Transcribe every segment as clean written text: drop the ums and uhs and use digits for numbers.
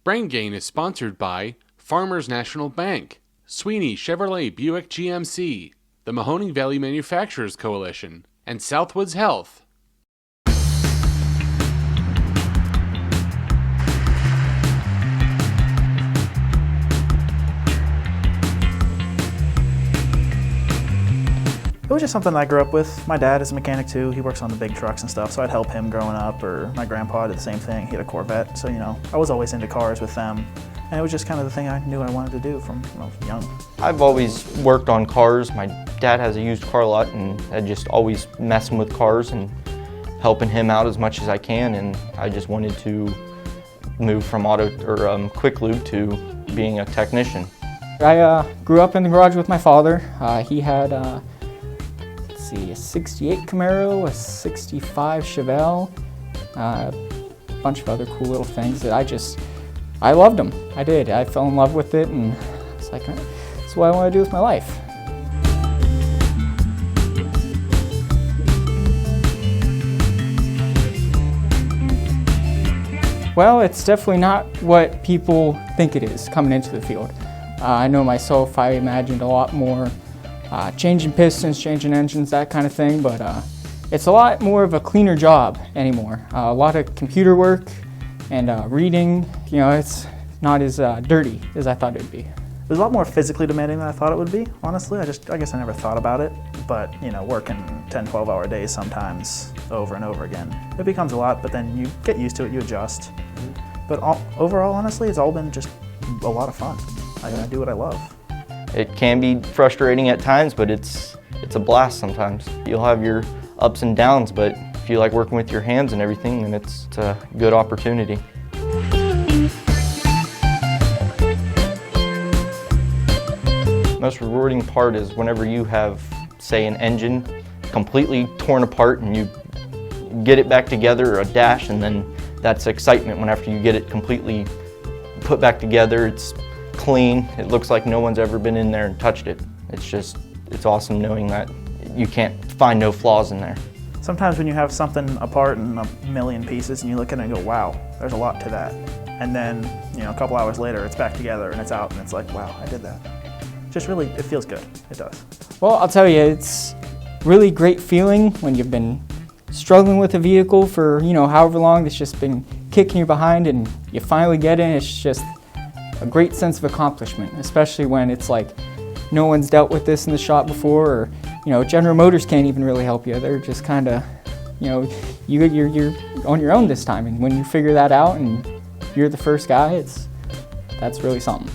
Brain Gain is sponsored by Farmers National Bank, Sweeney Chevrolet Buick GMC, the Mahoning Valley Manufacturers Coalition, and Southwoods Health. It was just something I grew up with. My dad is a mechanic too. He works on the big trucks and stuff, so I'd help him growing up, or my grandpa did the same thing. He had a Corvette, so I was always into cars with them. And it was just kind of the thing I knew I wanted to do from when I was young. I've always worked on cars. My dad has a used car lot, and I just always messing with cars and helping him out as much as I can, and I just wanted to move from quick lube to being a technician. I grew up in the garage with my father. He had a 68 Camaro, a 65 Chevelle, a bunch of other cool little things that I loved them. I did. I fell in love with it, and it's like, that's what I want to do with my life. Well, it's definitely not what people think it is coming into the field. I know myself, I imagined a lot more changing pistons, changing engines, that kind of thing, but it's a lot more of a cleaner job anymore. A lot of computer work and reading, it's not as dirty as I thought it would be. It was a lot more physically demanding than I thought it would be, honestly. I guess I never thought about it, but working 10, 12-hour days sometimes over and over again. It becomes a lot, but then you get used to it, you adjust. But overall, honestly, it's all been just a lot of fun. I do what I love. It can be frustrating at times, but it's a blast sometimes. You'll have your ups and downs, but if you like working with your hands and everything, then it's a good opportunity. Most rewarding part is whenever you have, say, an engine completely torn apart and you get it back together, or a dash, and then that's excitement when after you get it completely put back together, it's clean, it looks like no one's ever been in there and touched it. It's awesome knowing that you can't find no flaws in there. Sometimes when you have something apart in a million pieces and you look at it and go, wow, there's a lot to that. And then, a couple hours later, it's back together and it's out and it's like, wow, I did that. Just really, it feels good. It does. Well, I'll tell you, it's really great feeling when you've been struggling with a vehicle for, however long it's just been kicking you behind, and you finally get in. It's just a great sense of accomplishment, especially when it's like no one's dealt with this in the shop before, or General Motors can't even really help you. They're just kind of, you're on your own this time, and when you figure that out and you're the first guy, that's really something.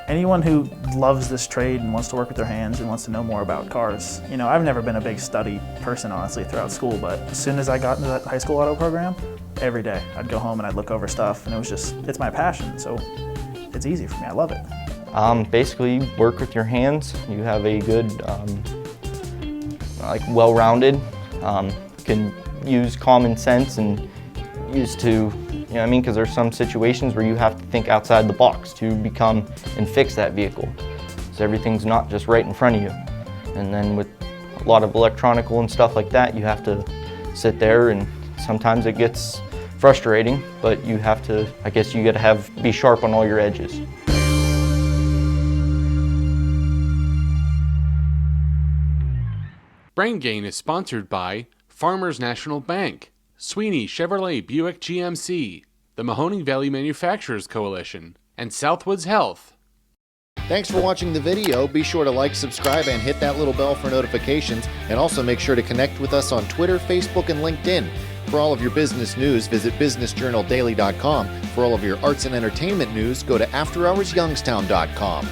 Anyone who loves this trade and wants to work with their hands and wants to know more about cars. I've never been a big study person, honestly, throughout school, but as soon as I got into that high school auto program, every day I'd go home and I'd look over stuff, and it's my passion, so it's easy for me. I love it. Basically, you work with your hands. You have a good, well-rounded, can use common sense and use to, because there's some situations where you have to think outside the box to become and fix that vehicle. So everything's not just right in front of you. And then with a lot of electronical and stuff like that, you have to sit there, and sometimes it gets frustrating, but you have to, you gotta be sharp on all your edges. Brain Gain is sponsored by Farmers National Bank, Sweeney Chevrolet Buick GMC, the Mahoning Valley Manufacturers Coalition, and Southwoods Health. Thanks for watching the video. Be sure to like, subscribe, and hit that little bell for notifications. And also make sure to connect with us on Twitter, Facebook, and LinkedIn. For all of your business news, visit businessjournaldaily.com. For all of your arts and entertainment news, go to afterhoursyoungstown.com.